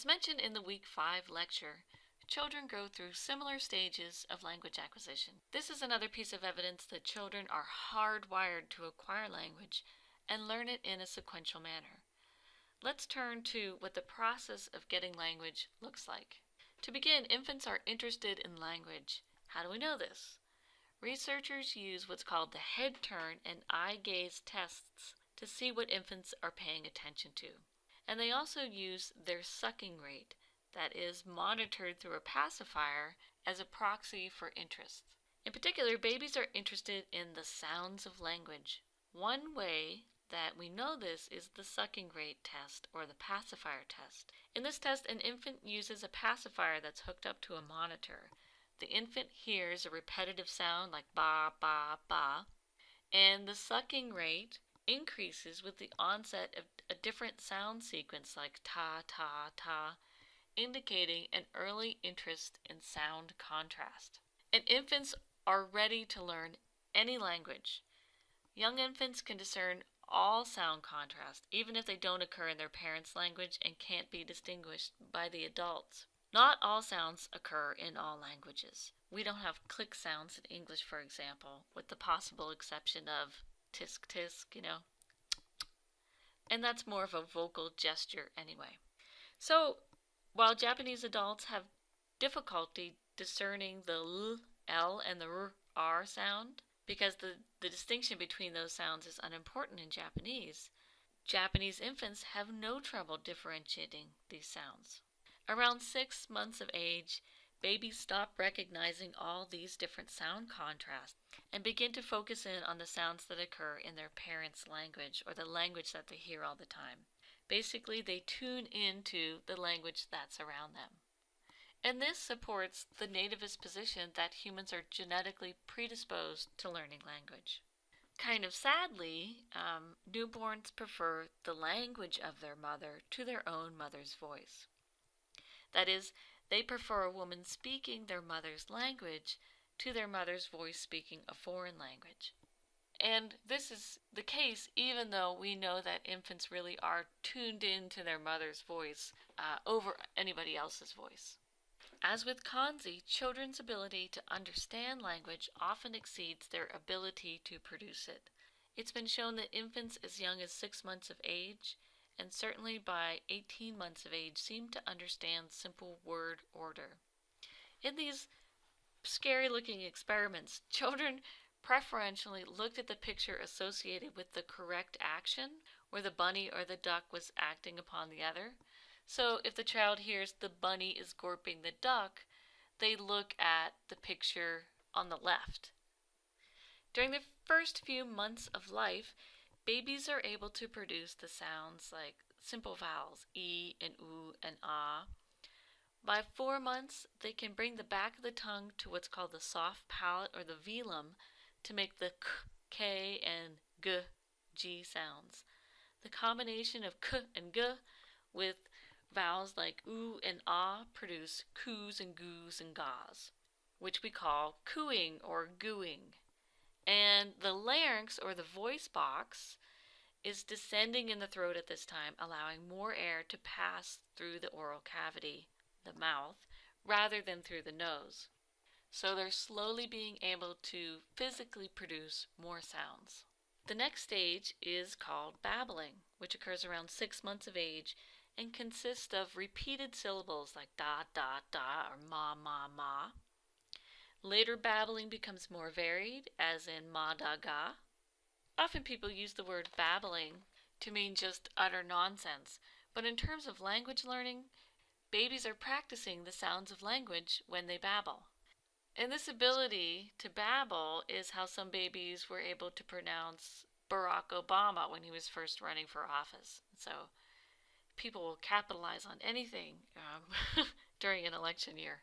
As mentioned in the Week 5 lecture, children go through similar stages of language acquisition. This is another piece of evidence that children are hardwired to acquire language and learn it in a sequential manner. Let's turn to what the process of getting language looks like. To begin, infants are interested in language. How do we know this? Researchers use what's called the head turn and eye gaze tests to see what infants are paying attention to. And they also use their sucking rate, that is monitored through a pacifier, as a proxy for interest. In particular, babies are interested in the sounds of language. One way that we know this is the sucking rate test or the pacifier test. In this test, an infant uses a pacifier that's hooked up to a monitor. The infant hears a repetitive sound like ba, ba, ba, and the sucking rate increases with the onset of a different sound sequence like ta, ta, ta, indicating an early interest in sound contrast. And infants are ready to learn any language. Young infants can discern all sound contrast, even if they don't occur in their parents' language and can't be distinguished by the adults. Not all sounds occur in all languages. We don't have click sounds in English, for example, with the possible exception of tisk tisk, and that's more of a vocal gesture anyway. So, while Japanese adults have difficulty discerning the L and the R sound, because the distinction between those sounds is unimportant in Japanese infants have no trouble differentiating these sounds. Around 6 months of age, babies stop recognizing all these different sound contrasts and begin to focus in on the sounds that occur in their parents' language or the language that they hear all the time. Basically, they tune into the language that's around them. And this supports the nativist position that humans are genetically predisposed to learning language. Kind of sadly, newborns prefer the language of their mother to their own mother's voice. That is, they prefer a woman speaking their mother's language to their mother's voice speaking a foreign language. And this is the case even though we know that infants really are tuned into their mother's voice over anybody else's voice. As with kanji, children's ability to understand language often exceeds their ability to produce it. It's been shown that infants as young as 6 months of age, and certainly by 18 months of age, seem to understand simple word order. In these scary-looking experiments, children preferentially looked at the picture associated with the correct action, where the bunny or the duck was acting upon the other. So if the child hears the bunny is gorping the duck, they look at the picture on the left. During the first few months of life, babies are able to produce the sounds like simple vowels, e and u and ah. By 4 months, they can bring the back of the tongue to what's called the soft palate or the velum to make the k, k, and g sounds. The combination of k and g with vowels like oo and ah produce coos and goos and gaws, which we call cooing or gooing. And the larynx or the voice box is descending in the throat at this time, allowing more air to pass through the oral cavity, the mouth, rather than through the nose. So they're slowly being able to physically produce more sounds. The next stage is called babbling, which occurs around 6 months of age and consists of repeated syllables like da, da, da, or ma, ma, ma. Later babbling becomes more varied, as in ma, da, ga. Often people use the word babbling to mean just utter nonsense, but in terms of language learning, babies are practicing the sounds of language when they babble. And this ability to babble is how some babies were able to pronounce Barack Obama when he was first running for office. So people will capitalize on anything during an election year.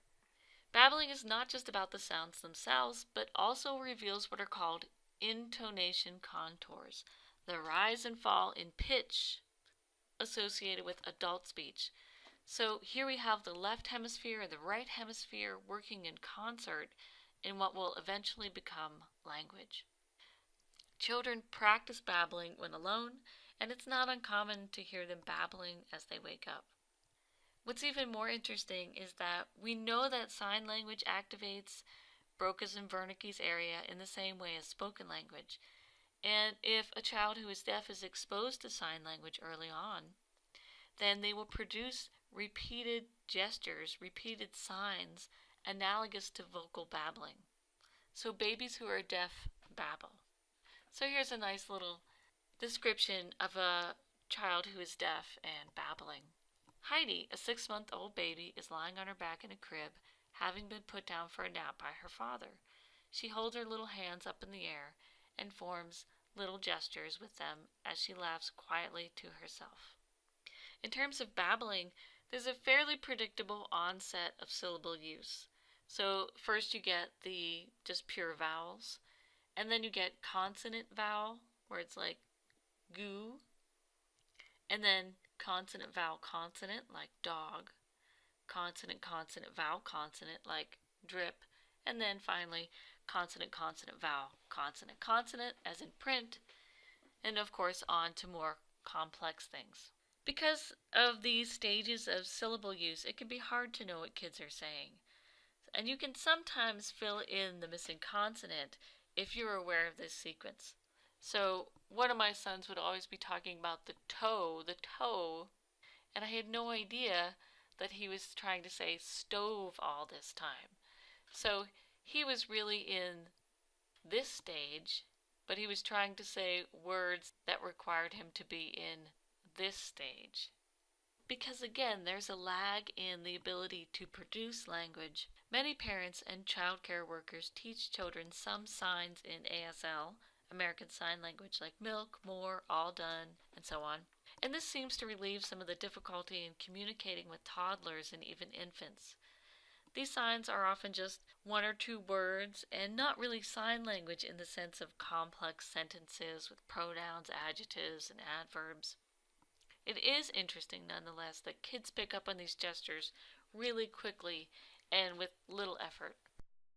Babbling is not just about the sounds themselves, but also reveals what are called intonation contours, the rise and fall in pitch associated with adult speech. So here we have the left hemisphere and the right hemisphere working in concert in what will eventually become language. Children practice babbling when alone, and it's not uncommon to hear them babbling as they wake up. What's even more interesting is that we know that sign language activates Broca's and Wernicke's area in the same way as spoken language. And if a child who is deaf is exposed to sign language early on, then they will produce repeated gestures, repeated signs analogous to vocal babbling. So babies who are deaf babble. So here's a nice little description of a child who is deaf and babbling. Heidi, a 6-month-old baby, is lying on her back in a crib, having been put down for a nap by her father. She holds her little hands up in the air and forms little gestures with them as she laughs quietly to herself. In terms of babbling, there's a fairly predictable onset of syllable use. So first you get the just pure vowels, and then you get consonant vowel, where it's like goo, and then consonant vowel consonant, like dog, consonant consonant vowel consonant, like drip, and then finally consonant consonant vowel consonant consonant, as in print, and of course on to more complex things. Because of these stages of syllable use, it can be hard to know what kids are saying. And you can sometimes fill in the missing consonant if you're aware of this sequence. So one of my sons would always be talking about the toe, and I had no idea that he was trying to say stove all this time. So he was really in this stage, but he was trying to say words that required him to be in this stage. Because again, there's a lag in the ability to produce language. Many parents and child care workers teach children some signs in ASL, American Sign Language, like milk, more, all done, and so on. And this seems to relieve some of the difficulty in communicating with toddlers and even infants. These signs are often just one or two words and not really sign language in the sense of complex sentences with pronouns, adjectives, and adverbs. It is interesting, nonetheless, that kids pick up on these gestures really quickly and with little effort.